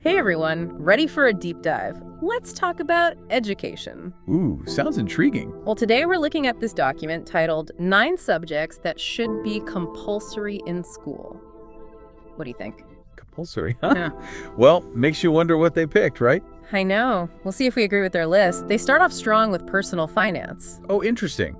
Hey everyone, ready for a deep dive? Let's talk about education. Ooh, sounds intriguing. Well, today we're looking at this document titled 9 Subjects That Should Be Compulsory in School. What do you think? Compulsory, huh? Yeah. Well, makes you wonder what they picked, right? I know. We'll see if we agree with their list. They start off strong with personal finance. Oh, interesting.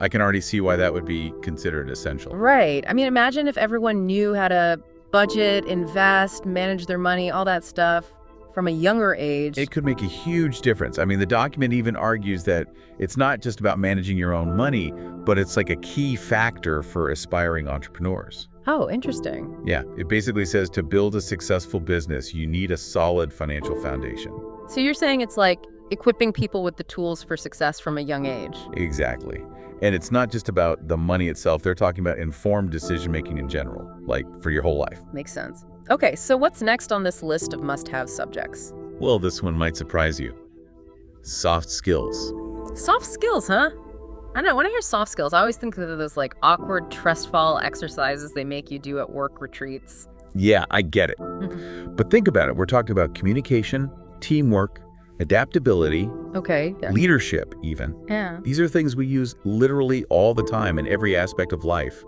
I can already see why that would be considered essential. Right. I mean, imagine if everyone knew how to budget, invest, manage their money, all that stuff from a younger age. It could make a huge difference. I mean, the document even argues that it's not just about managing your own money, but it's like a key factor for aspiring entrepreneurs. Oh, interesting. Yeah, it basically says to build a successful business, you need a solid financial foundation. So you're saying it's like equipping people with the tools for success from a young age. Exactly. And it's not just about the money itself. They're talking about informed decision-making in general, like for your whole life. Makes sense. Okay, so what's next on this list of must-have subjects? Well, this one might surprise you. Soft skills. Soft skills, huh? I don't know, when I hear soft skills, I always think of those like awkward trust fall exercises they make you do at work retreats. Yeah, I get it. But think about it. We're talking about communication, teamwork, adaptability, Okay. Yeah. leadership even. Yeah. These are things we use literally all the time in every aspect of life.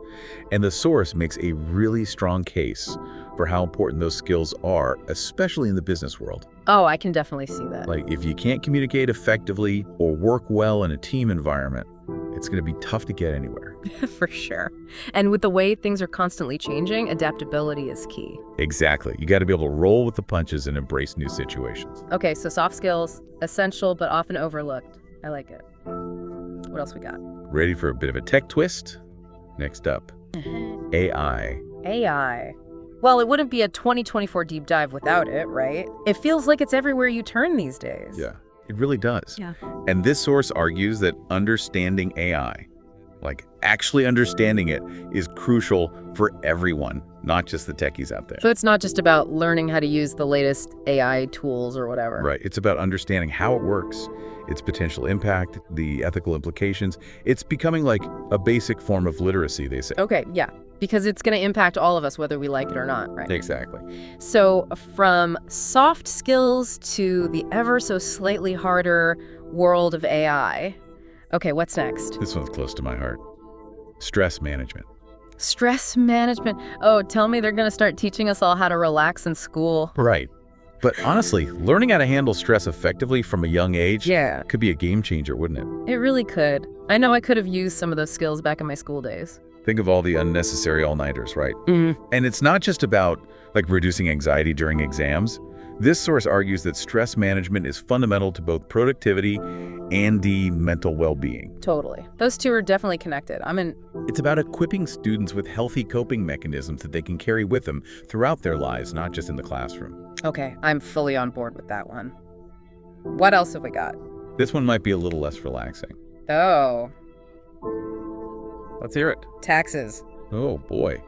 And the source makes a really strong case for how important those skills are, especially in the business world. Oh, I can definitely see that. Like if you can't communicate effectively or work well in a team environment, it's going to be tough to get anywhere. For sure. And with the way things are constantly changing, adaptability is key. Exactly. You got to be able to roll with the punches and embrace new situations. Okay, so soft skills, essential but often overlooked. I like it. What else we got? Ready for a bit of a tech twist? Next up, AI. AI. Well, it wouldn't be a 2024 deep dive without it, right? It feels like it's everywhere you turn these days. Yeah, it really does. Yeah. And this source argues that understanding AI, like actually understanding it, is crucial for everyone, not just the techies out there. So it's not just about learning how to use the latest AI tools or whatever. Right. It's about understanding how it works, its potential impact, the ethical implications. It's becoming like a basic form of literacy, they say. Okay, yeah. Because it's going to impact all of us whether we like it or not, right? Exactly. So from soft skills to the ever so slightly harder world of AI. Okay, what's next? This one's close to my heart. Stress management. Stress management. Oh, tell me they're going to start teaching us all how to relax in school. Right. But honestly, learning how to handle stress effectively from a young age Yeah, could be a game changer, wouldn't it? it really could. I know I could have used some of those skills back in my school days. Think of all the unnecessary all-nighters, right? Mm-hmm. And it's not just about like reducing anxiety during exams. This source argues that stress management is fundamental to both productivity and the mental well-being. Totally. Those two are definitely connected. It's about equipping students with healthy coping mechanisms that they can carry with them throughout their lives, not just in the classroom. Okay, I'm fully on board with that one. What else have we got? This one might be a little less relaxing. Oh, Let's hear it. taxes. Oh, boy.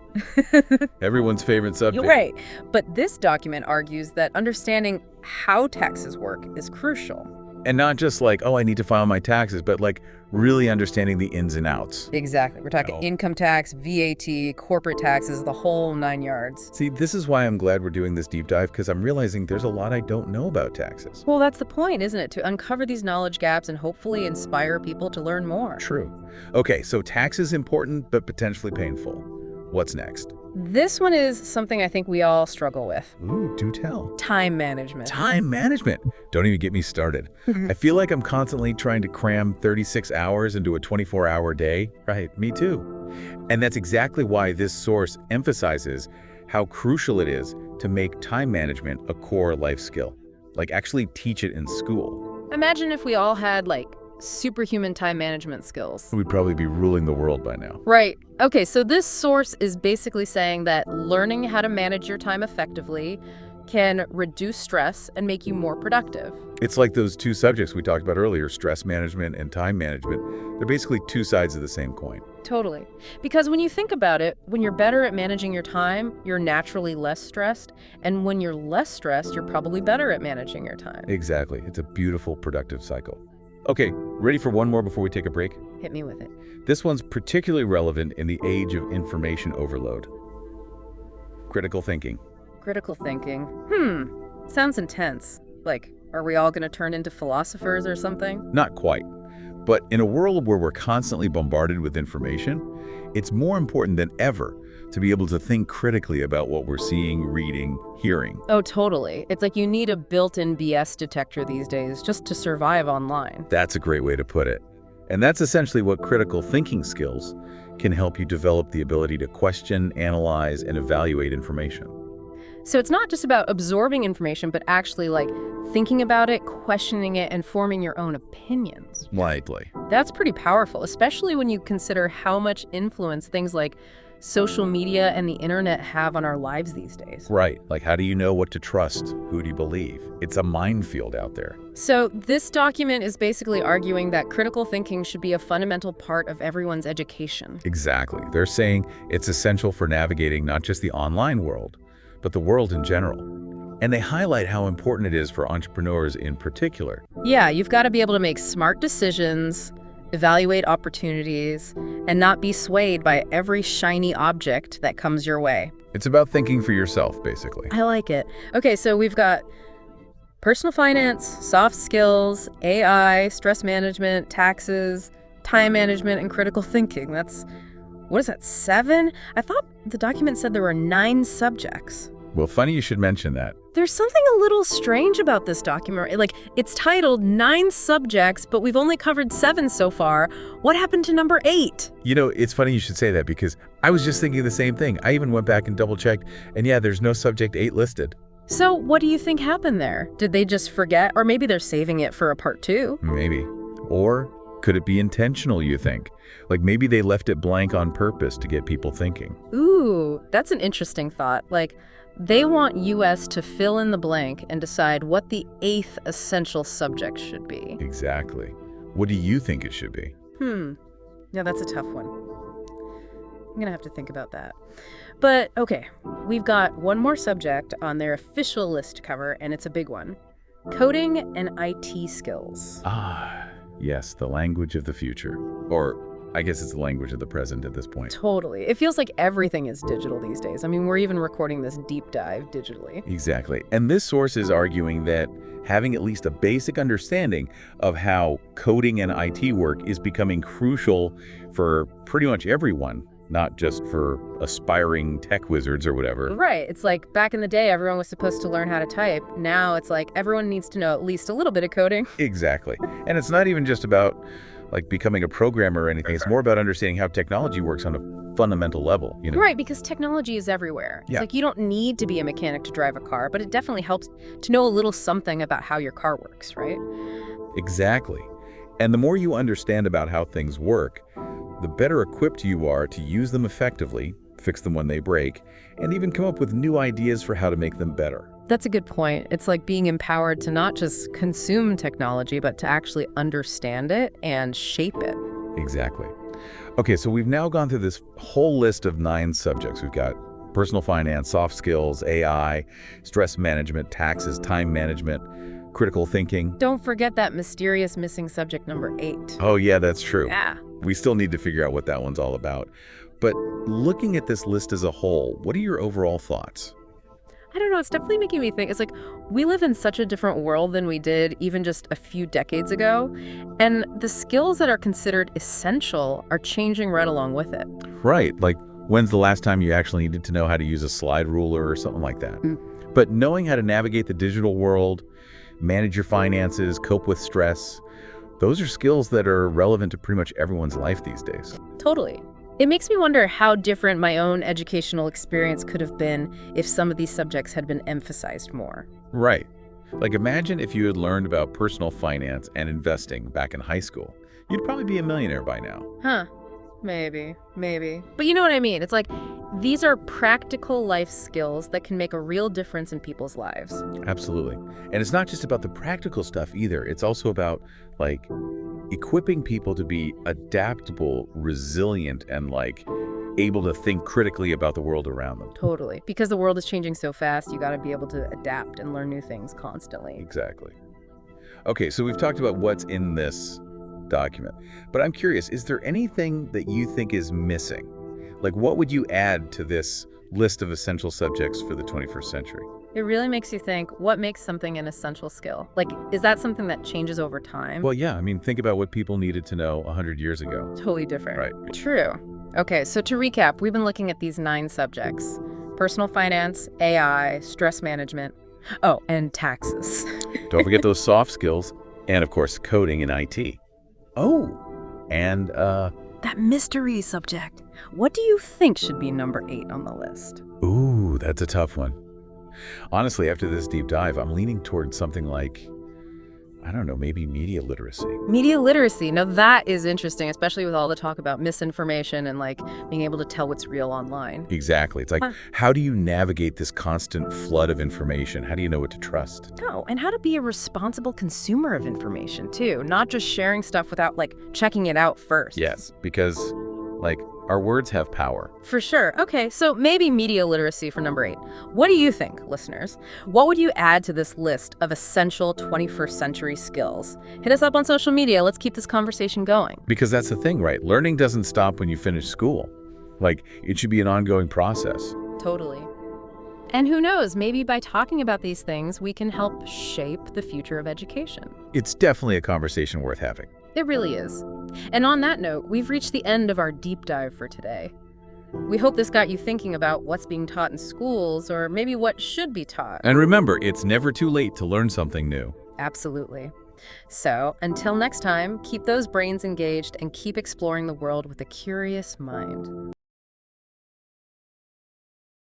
Everyone's favorite subject. You're right. But this document argues that understanding how taxes work is crucial. And not just like, oh, I need to file my taxes, but like really understanding the ins and outs. Exactly. We're talking Oh. income tax, VAT, corporate taxes, the whole 9 yards. See, this is why I'm glad we're doing this deep dive, because I'm realizing there's a lot I don't know about taxes. Well, that's the point, isn't it? To uncover these knowledge gaps and hopefully inspire people to learn more. True. Okay, so tax is important, but potentially painful. What's next? This one is something I think we all struggle with. Ooh, do tell. Time management. Time management. Don't even get me started. I feel like I'm constantly trying to cram 36 hours into a 24-hour day. Right, me too. And that's exactly why this source emphasizes how crucial it is to make time management a core life skill. Like actually teach it in school. Imagine if we all had like superhuman time management skills. We'd probably be ruling the world by now. Right. Okay, so this source is basically saying that learning how to manage your time effectively can reduce stress and make you more productive. It's like those two subjects we talked about earlier, stress management and time management. They're basically two sides of the same coin. Totally. Because when you think about it, when you're better at managing your time, you're naturally less stressed. And when you're less stressed, you're probably better at managing your time. Exactly. It's a beautiful, productive cycle. Okay, ready for one more before we take a break? Hit me with it. This one's particularly relevant in the age of information overload. Critical thinking. Critical thinking. Sounds intense. Like, are we all going to turn into philosophers or something? Not quite. But in a world where we're constantly bombarded with information, it's more important than ever to be able to think critically about what we're seeing, reading, hearing. Oh, totally. It's like you need a built-in BS detector these days just to survive online. That's a great way to put it. And that's essentially what critical thinking skills can help you develop the ability to question, analyze, and evaluate information. So it's not just about absorbing information, but actually like thinking about it, questioning it, and forming your own opinions. Likely. That's pretty powerful, especially when you consider how much influence things like social media and the internet have on our lives these days. Right. Like, how do you know what to trust? Who do you believe? It's a minefield out there. So this document is basically arguing that critical thinking should be a fundamental part of everyone's education. Exactly. They're saying it's essential for navigating not just the online world, but the world in general. And they highlight how important it is for entrepreneurs in particular. Yeah, you've got to be able to make smart decisions, evaluate opportunities, and not be swayed by every shiny object that comes your way. It's about thinking for yourself, basically. I like it. Okay, so we've got personal finance, soft skills, AI, stress management, taxes, time management, and critical thinking. What is that, 7? I thought the document said there were 9 subjects. Well, funny you should mention that. There's something a little strange about this document. Like, it's titled 9 subjects, but we've only covered 7 so far. What happened to number 8? You know, it's funny you should say that because I was just thinking the same thing. I even went back and double-checked, and yeah, there's no subject 8 listed. So what do you think happened there? Did they just forget? Or maybe they're saving it for a part 2? Maybe. Or could it be intentional, you think? Like maybe they left it blank on purpose to get people thinking. Ooh, that's an interesting thought. Like, they want US to fill in the blank and decide what the 8th essential subject should be. Exactly. What do you think it should be? Yeah, that's a tough one. I'm gonna have to think about that. But okay, we've got one more subject on their official list to cover, and it's a big one. Coding and IT skills. Ah, yes, the language of the future. Or I guess it's the language of the present at this point. Totally. It feels like everything is digital these days. I mean, we're even recording this deep dive digitally. Exactly. And this source is arguing that having at least a basic understanding of how coding and IT work is becoming crucial for pretty much everyone, not just for aspiring tech wizards or whatever. Right. It's like back in the day, everyone was supposed to learn how to type. Now it's like everyone needs to know at least a little bit of coding. Exactly. And it's not even just about like becoming a programmer or anything. It's more about understanding how technology works on a fundamental level, you know? Right, because technology is everywhere. It's Yeah. like you don't need to be a mechanic to drive a car, but it definitely helps to know a little something about how your car works, right? Exactly. And the more you understand about how things work, the better equipped you are to use them effectively, fix them when they break, and even come up with new ideas for how to make them better. That's a good point. It's like being empowered to not just consume technology, but to actually understand it and shape it. Exactly. Okay, so we've now gone through this whole list of 9 subjects. We've got personal finance, soft skills, AI, stress management, taxes, time management, critical thinking. Don't forget that mysterious missing subject number 8. Oh yeah, that's true. Yeah. We still need to figure out what that one's all about. But looking at this list as a whole, what are your overall thoughts? I don't know, it's definitely making me think. It's like we live in such a different world than we did even just a few decades ago. And the skills that are considered essential are changing right along with it. Right, like when's the last time you actually needed to know how to use a slide ruler or something like that? But knowing how to navigate the digital world, manage your finances, cope with stress, those are skills that are relevant to pretty much everyone's life these days. Totally. It makes me wonder how different my own educational experience could have been if some of these subjects had been emphasized more. Right. Like imagine if you had learned about personal finance and investing back in high school. You'd probably be a millionaire by now. Huh. Maybe. But you know what I mean? It's like these are practical life skills that can make a real difference in people's lives. Absolutely. And it's not just about the practical stuff either. It's also about like equipping people to be adaptable, resilient, and like able to think critically about the world around them. Totally. Because the world is changing so fast, you got to be able to adapt and learn new things constantly. Exactly. Okay, so we've talked about what's in this document, but I'm curious, is there anything that you think is missing? Like what would you add to this list of essential subjects for the 21st century? It really makes you think, what makes something an essential skill? Like, is that something that changes over time? Well, yeah, I mean, think about what people needed to know 100 years ago. Totally different. Right. True. Okay, so to recap, we've been looking at these 9 subjects: personal finance, AI, stress management, oh, and taxes. Don't forget those soft skills, and of course, coding and IT. Oh, and That mystery subject. What do you think should be number 8 on the list? ooh, that's a tough one. Honestly, after this deep dive, I'm leaning towards something like, I don't know, maybe media literacy. Media literacy. Now that is interesting, especially with all the talk about misinformation and like being able to tell what's real online. Exactly. It's like, how do you navigate this constant flood of information? How do you know what to trust? Oh, and how to be a responsible consumer of information too, not just sharing stuff without like checking it out first. Yes, because, like, our words have power. For sure. Okay, so maybe media literacy for number 8. What do you think, listeners? What would you add to this list of essential 21st century skills? Hit us up on social media. Let's keep this conversation going. Because that's the thing, right? Learning doesn't stop when you finish school. Like, it should be an ongoing process. Totally. And who knows, maybe by talking about these things, we can help shape the future of education. It's definitely a conversation worth having. It really is. And on that note, we've reached the end of our deep dive for today. We hope this got you thinking about what's being taught in schools, or maybe what should be taught. And remember, it's never too late to learn something new. Absolutely. So, until next time, keep those brains engaged and keep exploring the world with a curious mind.